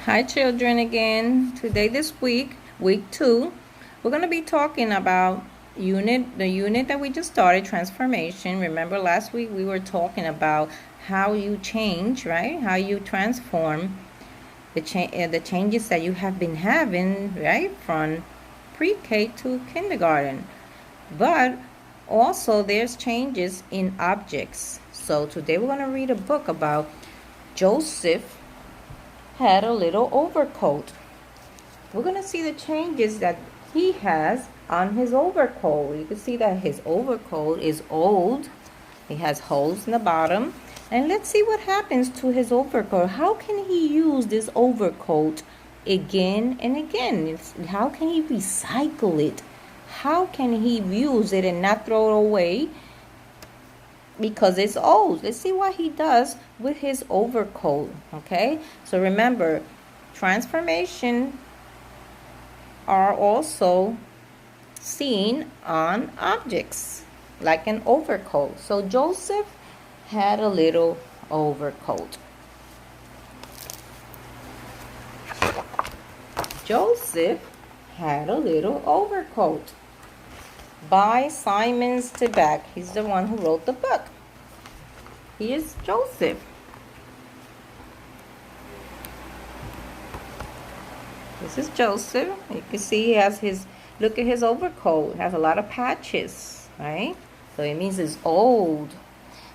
Hi children again. Today this week 2, we're going to be talking about the unit that we just started, transformation. Remember last week we were talking about how you change, right? How you transform the changes that you have been having, right? From pre-K to kindergarten. But also there's changes in objects. So today we're going to read a book about Joseph had a little overcoat. We're going to see the changes that he has on his overcoat. You can see that his overcoat is old. It has holes in the bottom. And let's see what happens to his overcoat. How can he use this overcoat again and again? How can he recycle it? How can he use it and not throw it away? Because it's old. Let's see what he does with his overcoat. Okay, so remember, transformation are also seen on objects like an overcoat. So Joseph had a little overcoat. Joseph had a little overcoat by Simon Taback. He's the one who wrote the book. Here's Joseph. This is Joseph. You can see he has look at his overcoat. It has a lot of patches, right? So it means it's old.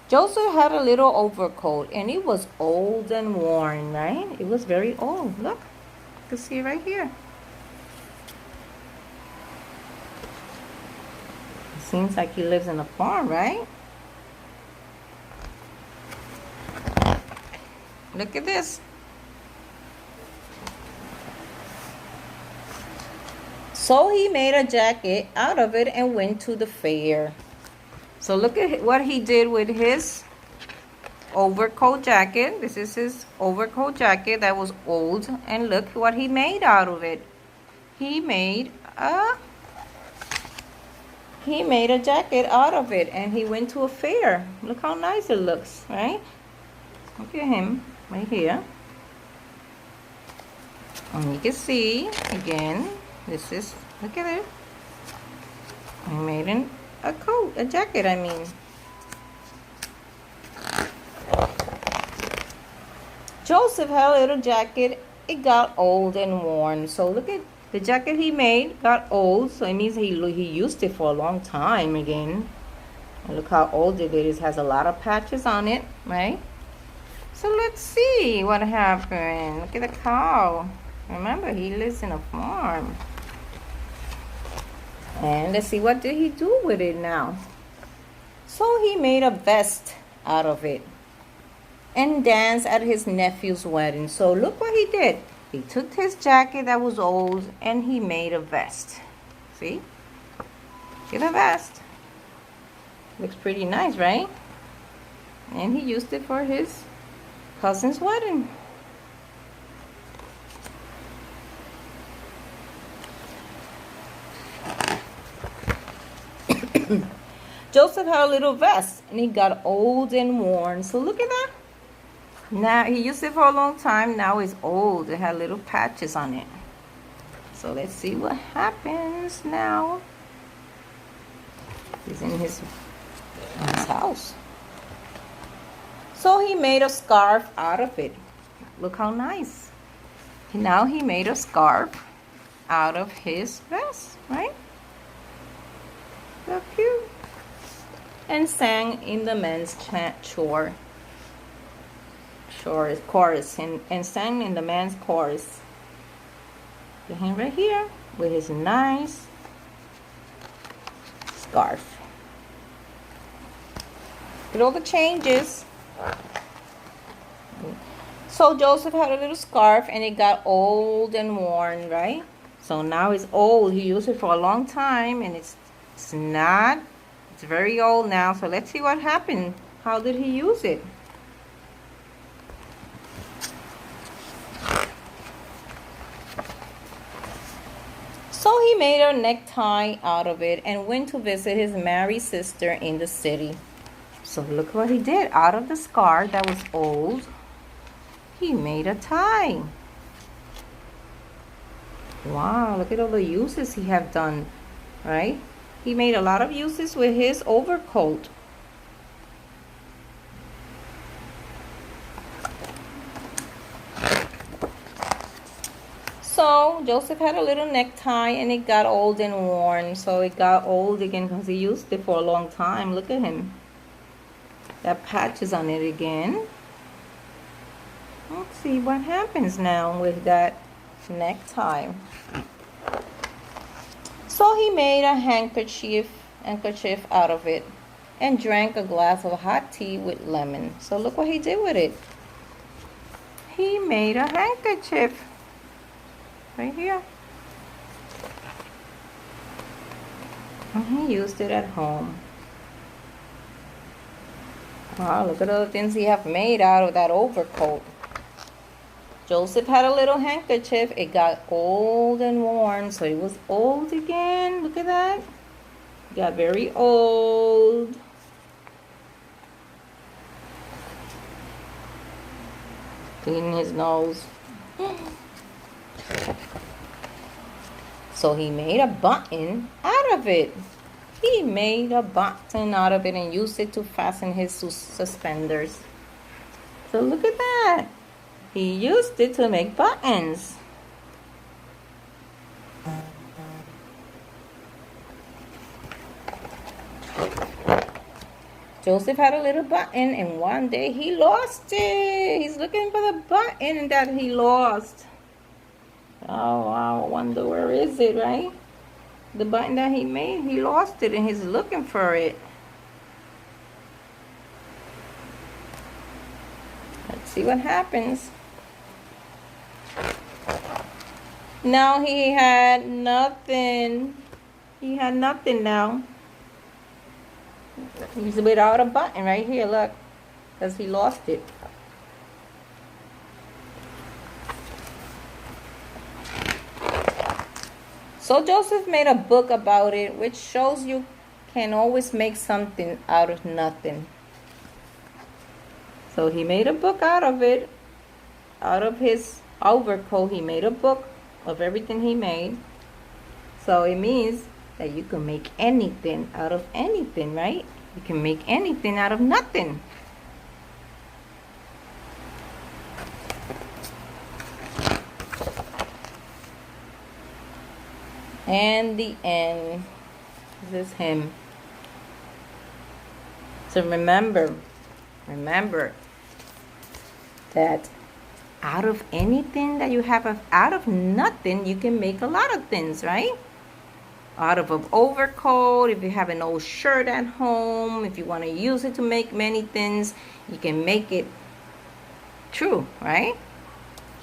Joseph had a little overcoat and it was old and worn, right? It was very old. Look, you can see it right here. Seems like he lives in a farm, right? Look at this. So he made a jacket out of it and went to the fair. So look at what he did with his overcoat jacket. This is his overcoat jacket that was old. And look what he made out of it. He made a jacket out of it and he went to a fair. Look how nice it looks, right? Look at him right here. And you can see again, this is, look at it. I made a jacket, I mean. Joseph had a little jacket. It got old and worn. So look at the jacket he made got old, so it means he used it for a long time again. And look how old it is. It has a lot of patches on it, right? So let's see what happened. Look at the cow. Remember, he lives in a farm. And let's see, what did he do with it now? So he made a vest out of it and danced at his nephew's wedding. So look what he did. He took his jacket that was old and he made a vest. See? Get a vest. Looks pretty nice, right? And he used it for his cousin's wedding. Joseph had a little vest and he got old and worn. So look at that. Now he used it for a long time. Now it's old. It had little patches on it. So let's see what happens now. He's in his house. So he made a scarf out of it. Look how nice. Now he made a scarf out of his vest, right? So cute. And sang in the men's chorus and sang in the man's chorus. Look at him right here with his nice scarf. Look at all the changes. So Joseph had a little scarf and it got old and worn, right? So now it's old. He used it for a long time and it's very old now. So let's see what happened. How did he use it? So he made a necktie out of it and went to visit his married sister in the city. So look what he did. Out of the scarf that was old, he made a tie. Wow, look at all the uses he have done, right? He made a lot of uses with his overcoat. So Joseph had a little necktie and it got old and worn. So it got old again because he used it for a long time. Look at him. That patch is on it again. Let's see what happens now with that necktie. So he made a handkerchief out of it and drank a glass of hot tea with lemon. So look what he did with it. He made a handkerchief right here. And he used it at home. Wow, look at all the things he have made out of that overcoat. Joseph had a little handkerchief. It got old and worn, so it was old again. Look at that. It got very old. Cleaning his nose. So he made a button out of it. He made a button out of it and used it to fasten his suspenders. So look at that. He used it to make buttons. Joseph had a little button and one day he lost it. He's looking for the button that he lost. Oh wow, I wonder where is it, right? The button that he made, he lost it and he's looking for it. Let's see what happens. Now he had nothing. He had nothing now. He's without a button right here, look. Because he lost it. So Joseph made a book about it, which shows you can always make something out of nothing. So he made a book out of it. Out of his overcoat, he made a book of everything he made. So it means that you can make anything out of anything, right? You can make anything out of nothing. And the end. This is him. So remember that out of anything that you have, out of nothing, you can make a lot of things, right? Out of an overcoat, if you have an old shirt at home, if you want to use it to make many things, you can make it true, right?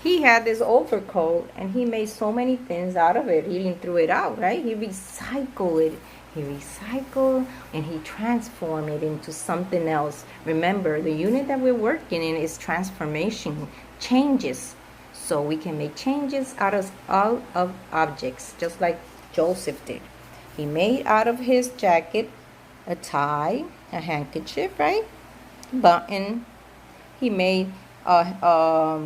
He had this overcoat and he made so many things out of it. He didn't throw it out, right? He recycled it. He recycled and he transformed it into something else. Remember, the unit that we're working in is transformation, changes. So we can make changes out of objects, just like Joseph did. He made out of his jacket a tie, a handkerchief, right? Button. He made a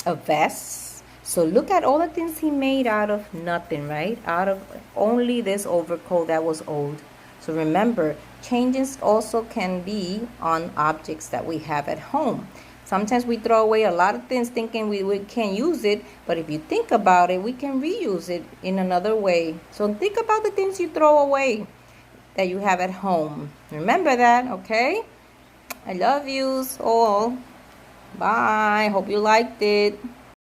vest. So look at all the things he made out of nothing, right? Out of only this overcoat that was old. So remember, changes also can be on objects that we have at home. Sometimes we throw away a lot of things thinking we can't use it, but if you think about it, we can reuse it in another way. So think about the things you throw away that you have at home. Remember that, okay? I love yous all. Bye. Hope you liked it.